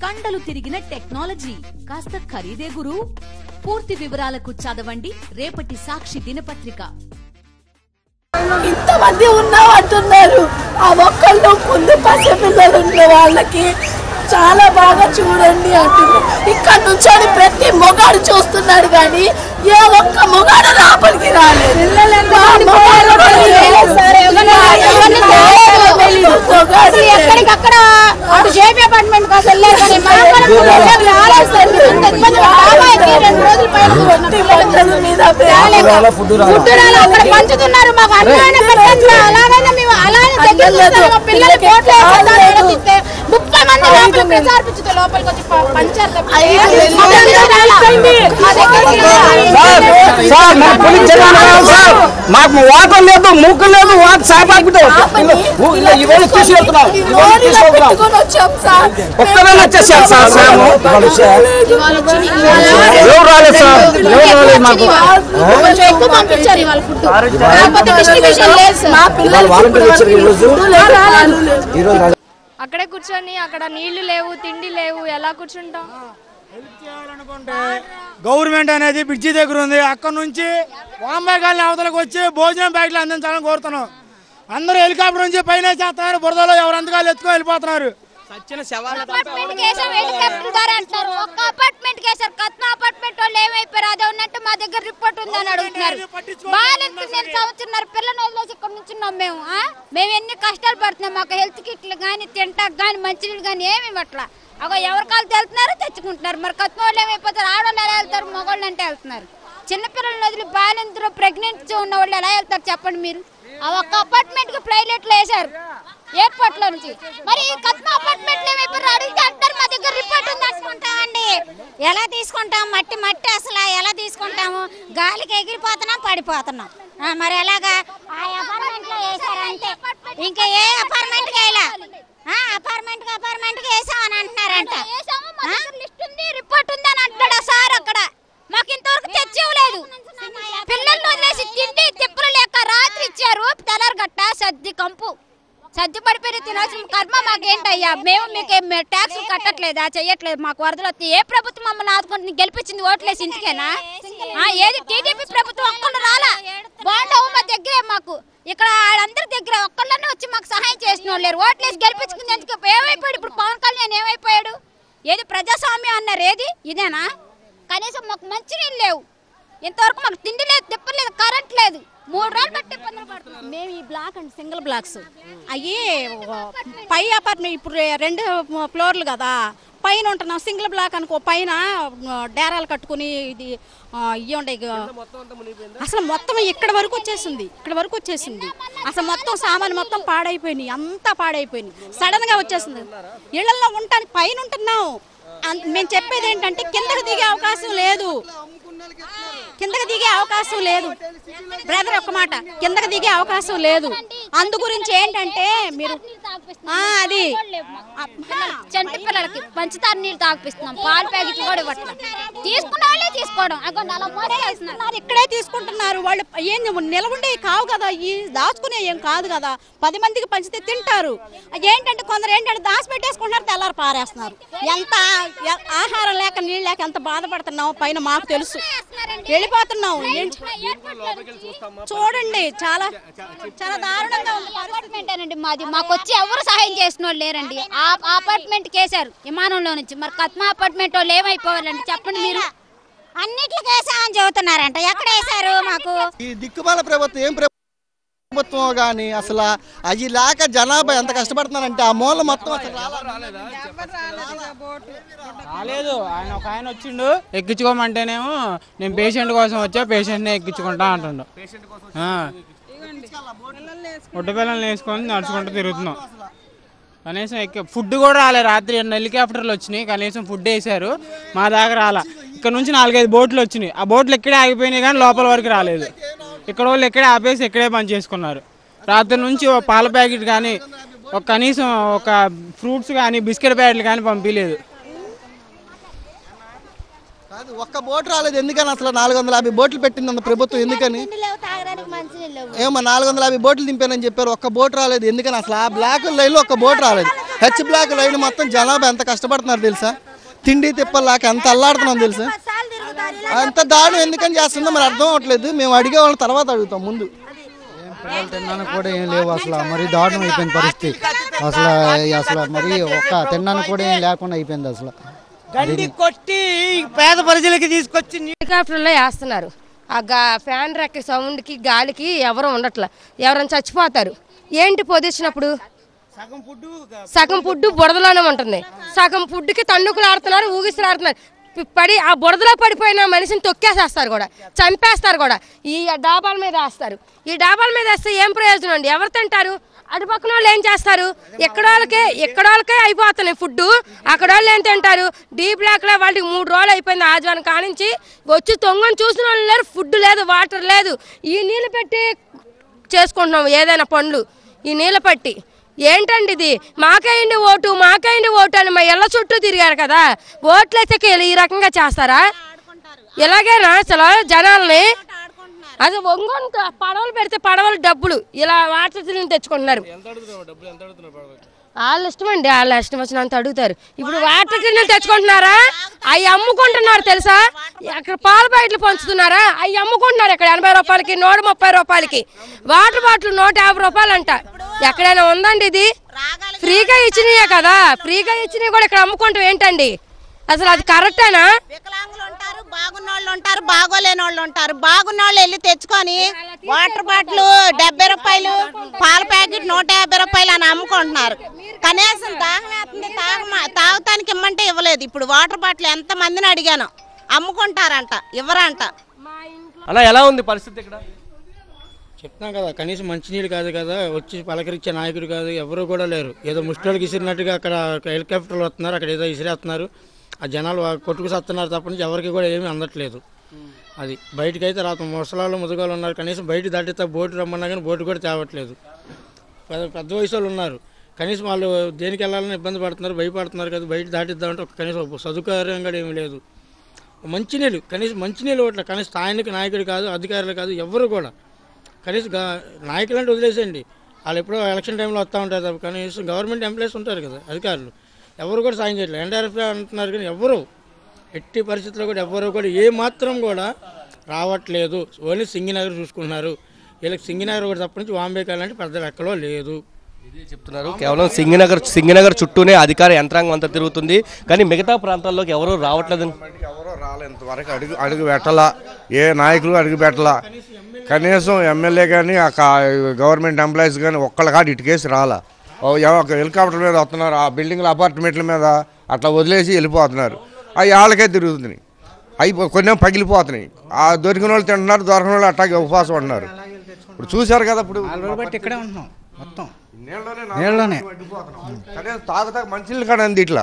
కండలు తిరిగిన టెక్నాలజీ కాస్త ఖరీదే గురు. పూర్తి వివరాలకు చదవండి రేపటి సాక్షి దినపత్రిక. ఇంతమంది ఉన్నామంటున్నారు. ఆ ఒక్కళ్ళు ముందు పసి పిల్లలు ఉన్న వాళ్ళకి చాలా బాగా చూడండి అంటున్నారు. ఇక్కడ నుంచొని ప్రతి మొగాడు చూస్తున్నాడు కానీ ఏ ఒక్క మొగాడు లోపలికి రాలేదు. ఎక్కడికక్కడ అటు జేపీ అపార్ట్మెంట్ కోసం వెళ్ళారు కానీ అక్కడ పంచుతున్నారు. మాకు అన్యాయం అలాగైనా మేము అలానే దగ్గర పిల్లలు కోట్లు 30 మంది లోపలికి ప్రచారించుతూ లోపలికి వచ్చి పంచారు. మాకు వాటర్ లేదు, మూకు లేదు, వాటర్ సాపాకుతో ఒక్కనే వచ్చేసారు సార్. ఎవరు రాలేదు సార్, ఎవరు రాలేదు మాకు. ఎక్కువ పంపించారు ఇవాళ ఫుడ్, కాకపోతే డిస్ట్రిబ్యూషన్ లేదు సార్. అక్కడే కూర్చొని అక్కడ నీళ్లు లేవు, తిండి లేవు, ఎలా కూర్చుంటాం? హెల్ప్ చేయాలనుకుంటే గవర్నమెంట్ అనేది బ్రిడ్జి దగ్గర ఉంది, అక్కడ నుంచి వాంబేకాలని అవతలకు వచ్చి భోజనం ప్యాకెట్లు అందించాలని కోరుతున్నాం. అందరూ హెలికాప్టర్ నుంచి పైన చేస్తున్నారు, బురదలో ఎవరు అంతకాలు ఎత్తుకొని వెళ్ళిపోతున్నారు. అదే ఉన్నట్టు మా దగ్గర రిపోర్ట్ ఉందని అడుగుతున్నారు. సంవత్సరం పిల్లలు వదిలేసి ఇక్కడ నుంచి మేము ఎన్ని కష్టాలు పడుతున్నాం. మాకు హెల్త్ కిట్లు కానీ తింటాకు కానీ మంచినీళ్ళు కానీ ఏమి ఇవ్వట్లా. అగో ఎవరి కాళ్ళు వెళ్తున్నారు తెచ్చుకుంటున్నారు. మరి కత్తి వాళ్ళు ఏమైపోతారు, ఆడవాళ్ళు ఎలా వెళ్తారు, మగవాళ్ళు అంటే వెళ్తున్నారు. చిన్నపిల్లలు వదిలి బాలింతలు ప్రెగ్నెన్సీ ఉన్న వాళ్ళు ఎలా వెళ్తారు చెప్పండి మీరు. ఆ ఒక్క అపార్ట్మెంట్ కి ప్రైవేట్లు వేశారు ఎయిర్పోర్ట్ లో నుంచి. మరి కత్తి అపార్ట్మెంట్ ఏమైపోయారు అడిగితే అంటారు మా దగ్గర రిపోర్ట్ ఉంది తీసుకుంటామండి. ఎలా తీసుకుంటాం? మట్టి మట్టి అసలు ఎలా తీసుకుంటాము? గాలికి ఎగిరిపోతున్నాం, పడిపోతున్నాం. మరి ఎలాగా? ఆ అపార్ట్మెంట్ లో వేసారంటే ఇంకా ఏ అపార్ట్మెంట్ కి వేయాల? అపార్ట్మెంట్ కి వేసామని అంటున్నారంట. రిపోర్ట్ ఉంది అని అంటాడు సార్. అక్కడ మాకు ఇంతవరకు తెచ్చివ్వలేదు. పిల్లలు వదిలేసి తిండి తిప్పులు లేక రాత్రి ఇచ్చారు. తెల్లరగట్ట సర్ది కంపు సర్ది పడిపోయిన తినాల్సిన కర్మ మాకేంటయ్యా? మేము మీకు ట్యాక్స్ కట్టట్లేదా, చెయ్యట్లేదు. మాకు వరదలు వస్తే ఏ ప్రభుత్వం మమ్మల్ని ఆదుకుంటుంది? గెలిపించింది ఓట్లేసి ఇంటికేనా? ఏది టీడీపీ ప్రభుత్వం ఒక్కళ్ళు రాలా. బాగుండవు మా దగ్గరే. మాకు ఇక్కడ వాళ్ళందరి దగ్గర ఒక్కళ్ళనే వచ్చి మాకు సహాయం చేసిన వాళ్ళు లేరు. ఓట్లేసి గెలిపించుకుంది ఎందుకు? ఏమైపోయాడు ఇప్పుడు పవన్ కళ్యాణ్? ఏమైపోయాడు? ఏది ప్రజాస్వామ్యం అన్నారు? ఏది ఇదేనా? కనీసం మాకు మంచినీళ్ళు లేవు, ఇంతవరకు మాకు తిండి లేదు, తిప్పలేదు, కరెంట్ లేదు. 3 రోజులు బట్టి ఇబ్బందులు పడుతున్నాం మేము. ఈ బ్లాక్ అండి సింగిల్ బ్లాక్స్ అయ్యి పై అపార్ట్మెంట్ ఇప్పుడు 2 ఫ్లోర్లు కదా, పైన ఉంటున్నాం. సింగిల్ బ్లాక్ అనుకో, పైన డేరాలు కట్టుకుని ఇది ఇవ్వండి. అసలు మొత్తం ఇక్కడ వరకు వచ్చేసింది. అసలు మొత్తం సామాను మొత్తం పాడైపోయినాయి, అంతా పాడైపోయినాయి. సడన్ గా వచ్చేసింది. ఇళ్లలో ఉండటానికి పైన ఉంటున్నాం. మేము చెప్పేది ఏంటంటే కిందకి దిగే అవకాశం లేదు. బ్రదర్ ఒక్క మాట, కిందకి దిగే అవకాశం లేదు. అందు గురించి ఏంటంటే మీరు అది చంటి పిల్లలకి పంచదార నీళ్ళు తాగిపిస్తున్నాం, పాల ప్యాకెట్లు కూడా ఇవ్వట్లేదు. తీసుకున్న వాళ్ళే తీసుకోవడం, ఇక్కడే తీసుకుంటున్నారు. వాళ్ళు ఏం నిలబడే కావు కదా, ఈ దాచుకునే ఏం కాదు కదా. 10 మందికి పంచితే తింటారు. ఏంటంటే కొందరు ఏంటంటే దాచి పెట్టేసుకుంటున్నారు, తెల్లారి పారేస్తున్నారు. ఎంత ఆహారం లేక నీళ్ళు లేక ఎంత బాధపడుతున్నావు పైన మాకు తెలుసు. వెళ్ళిపోతున్నాం. చూడండి చాలా చాలా దారుణంగా ఉంది. మాది మాకు వచ్చి ఎవరు సహాయం చేసిన వాళ్ళు లేరండి. ఆ అపార్ట్మెంట్ కేసారు విమానంలో నుంచి. మరి కత్మా అపార్ట్మెంట్ వాళ్ళు ఏమైపోవాలండి చెప్పండి మీరు? అన్నిటికి వేసామని చెబుతున్నారంట. ఎక్కడ వేసారు? మాకు ఈ దిక్కుమాల ప్రభుత్వం ఏం ప్రభుత్వం కానీ అసలు అది లేక జనాభా ఎంత కష్టపడుతున్నారంటే ఆ మూల మొత్తం రాలేదు. ఒక ఆయన వచ్చిండు ఎక్కించుకోమంటేనేమో నేను పేషెంట్ కోసం వచ్చా, పేషెంట్ని ఎక్కించుకుంటా అంటుండు. ఒడ్డు పిల్లల్ని వేసుకొని నడుచుకుంటూ తిరుగుతున్నాం. కనీసం ఫుడ్ కూడా రాలే. రాత్రి హెలికాప్టర్లు వచ్చినాయి, కనీసం ఫుడ్ వేసారు, మా దాకా రాలా. ఇక్కడ నుంచి 4-5 బోట్లు వచ్చినాయి. ఆ బోట్లు ఇక్కడే ఆగిపోయినాయి కానీ లోపల వరకు రాలేదు. ఇక్కడ వాళ్ళు ఇక్కడే ఆపేసి ఇక్కడే పని చేసుకున్నారు. రాత్రి నుంచి ఒక పాల ప్యాకెట్ కానీ, ఒక కనీసం ఒక ఫ్రూట్స్ కానీ, బిస్కెట్ ప్యాకెట్లు కానీ పంపించలేదు. ఒక్క బోట్ రాలేదు. ఎందుకని అసలు 450 బోట్లు పెట్టింది ప్రభుత్వం? ఎందుకని ఏమో 450 బోట్లు దింపానని చెప్పారు, ఒక్క బోట్ రాలేదు. ఎందుకని అసలు ఆ బ్లాక్ లైన్లో ఒక్క బోట్ రాలేదు. హెచ్ బ్లాక్ లైన్ మొత్తం జనాభా ఎంత కష్టపడుతున్నారు తెలుసా? తిండి తిప్పలాక ఎంత అల్లాడుతున్నాం తెలుసా? అంత దాడి ఎందుకని చేస్తుందో మరి అర్థం అవ్వట్లేదు. మేము అడిగే వాళ్ళ తర్వాత అడుగుతాం ముందు. తినడానికి కూడా ఏం లేవు అసలు, మరి దారుణం అయిపోయింది పరిస్థితి అసలు మరి ఒక్క తినడానికి కూడా ఏం లేకుండా అయిపోయింది అసలు. గండి కొట్టి పేద ప్రజలకి తీసుకొచ్చి హెలికాప్టర్లో వేస్తున్నారు. ఆ ఫ్యాన్ రెక్క సౌండ్కి గాలికి ఎవరు ఉండట్లా, ఎవరైనా చచ్చిపోతారు. ఏంటి పొజిషన్ అప్పుడు? సగం ఫుడ్ బురదలోనే ఉంటుంది, సగం ఫుడ్కి తన్నుకులు ఆడుతున్నారు, ఊగిస్తులు ఆడుతున్నారు. పడి ఆ బురదలో పడిపోయిన మనిషిని తొక్కేసేస్తారు కూడా, చంపేస్తారు కూడా. ఈ డాబాల మీద వేస్తారు. ఈ డాబాల మీద వేస్తే ఏం ప్రయోజనం అండి? ఎవరు తింటారు? అటు పక్కన వాళ్ళు ఏం చేస్తారు? ఎక్కడ వాళ్ళకే అయిపోతున్నాయి ఫుడ్, అక్కడ వాళ్ళు ఏం తింటారు? డీ బ్లాక్లో వాళ్ళకి 3 రోజులు అయిపోయింది. ఆదివారం కానించి వచ్చి తొంగని చూసిన వాళ్ళు లేరు, ఫుడ్ లేదు, వాటర్ లేదు. ఈ నీళ్ళు పెట్టి చేసుకుంటున్నాం ఏదైనా పనులు, ఈ నీళ్ళు పట్టి. ఏంటండి ఇది? మాకేయండి ఓటు అని మా ఇళ్ళ చుట్టూ తిరిగారు కదా, ఓట్లయితే ఈ రకంగా చేస్తారా? ఇలాగేనా అసలు జనాల్ని? అది ఒంగోని పడవలు పెడితే పడవలు డబ్బులు ఇలా వాటర్ సిలిండర్ తెచ్చుకుంటున్నారు. వాళ్ళ ఇష్టం అండి, వాళ్ళ ఇష్టం వచ్చినంత అడుగుతారు. ఇప్పుడు వాటర్ సిలిండర్ తెచ్చుకుంటున్నారా? అవి అమ్ముకుంటున్నారు తెలుసా? అక్కడ పాల ప్యాకెట్లు పంచుతున్నారా? అవి అమ్ముకుంటున్నారు. ఇక్కడ 80 రూపాయలకి, 130 రూపాయలకి. వాటర్ బాటిల్ 150 రూపాయలు అంట. ఎక్కడైనా ఉందండి ఇది? ఫ్రీగా ఇచ్చినాయే కదా, ఫ్రీగా ఇచ్చినవి కూడా ఇక్కడ అమ్ముకుంటాం ఏంటండి? అసలు అది కరెక్టేనా? వికలాంగులు ఉంటారు, బాగున్నోళ్ళు ఉంటారు, బాగోలేని వాళ్ళు ఉంటారు. బాగున్నోళ్ళు వెళ్ళి తెచ్చుకొని వాటర్ బాటిల్ 70 రూపాయలు, పాల ప్యాకెట్ 150 రూపాయలు అని అమ్ముకుంటున్నారు. కనీసం దాహం వేస్తుంది, తాగుతానికి ఇమ్మంటే ఇవ్వలేదు. ఇప్పుడు వాటర్ బాటిల్ ఎంత మందిని అడిగాను, అమ్ముకుంటారంట, ఇవ్వరంట. అలా ఎలా ఉంది పరిస్థితి ఇక్కడ? చెప్తున్నాం కదా, కనీసం మంచినీళ్ళు కాదు కదా, వచ్చి పలకరించే నాయకుడు కాదు, ఎవరు కూడా లేరు. ఏదో ముష్టికి ఇసిరినట్టుగా అక్కడ హెలికాప్టర్లు వస్తున్నారు, అక్కడ ఏదో ఇసిరేస్తున్నారు. ఆ జనాలు కొట్టుకు సస్తున్నారు తప్ప నుంచి ఎవరికి కూడా ఏమీ అందట్లేదు. అది బయటకు అయితే రాత్రి ముసలాళ్ళు ముదుగాళ్ళు ఉన్నారు, కనీసం బయట దాటితే బోటు రమ్మన్నా కానీ బోటు కూడా తేవట్లేదు. పెద్ద వయసు వాళ్ళు ఉన్నారు, కనీసం వాళ్ళు దేనికి వెళ్ళాలని ఇబ్బంది పడుతున్నారు, భయపడుతున్నారు కదా. బయట దాటిద్దామంటే ఒక కనీసం సదుకర్యం కూడా ఏమీ లేదు. మంచినీళ్ళు, కనీసం మంచినీళ్ళు ఇవ్వట్లేదు. కనీసం స్థానిక నాయకుడు కాదు, అధికారులు కాదు, ఎవరు కూడా. కనీసం నాయకులు అంటే వదిలేసేయండి, వాళ్ళు ఎప్పుడో ఎలక్షన్ టైంలో వస్తూ ఉంటారు తప్ప కనీసం గవర్నమెంట్ ఎంప్లాయీస్ ఉంటారు కదా అధికారులు, ఎవరు కూడా సాయం చేయట్లేదు. ఎన్డీఆర్ఎఫ్ అంటున్నారు కానీ ఎవరు ఎట్టి పరిస్థితుల్లో కూడా ఎవరు కూడా ఏ మాత్రం కూడా రావట్లేదు. ఓన్లీ సింగినగర్ చూసుకుంటున్నారు. వీళ్ళకి సింగినగర్ కూడా తప్ప నుంచి వాంబే కాలంటే పెద్ద లెక్కలో లేదు. ఇదే చెప్తున్నారు, కేవలం సింగినగర్ చుట్టూనే అధికార యంత్రాంగం అంతా తిరుగుతుంది, కానీ మిగతా ప్రాంతాల్లోకి ఎవరు రావట్లేదు. ఎవరో రాలేంతవరకు అడుగు పెట్టాలా, ఏ నాయకులు అడుగు పెట్టాలా. కనీసం ఎమ్మెల్యే కానీ గవర్నమెంట్ ఎంప్లాయీస్ కానీ ఒక్కళ్ళ కాదు ఇటుకేసి రాలా. హెలికాప్టర్ మీద వస్తున్నారు, ఆ బిల్డింగ్ల అపార్ట్మెంట్ల మీద అట్లా వదిలేసి వెళ్ళిపోతున్నారు. అవి వాళ్ళకే తిరుగుతున్నాయి, కొన్ని పగిలిపోతున్నాయి. ఆ దొరికిన వాళ్ళు తింటున్నారు, దొరకని వాళ్ళు అట్టాగే ఉపవాసం ఉంటున్నారు. ఇప్పుడు చూశారు కదా, ఇప్పుడు ఇక్కడే ఉంటున్నాం మొత్తం నీళ్ళలోనే కనీసం తాగుతా మంచినీళ్ళు కాదు అంది ఇట్లా.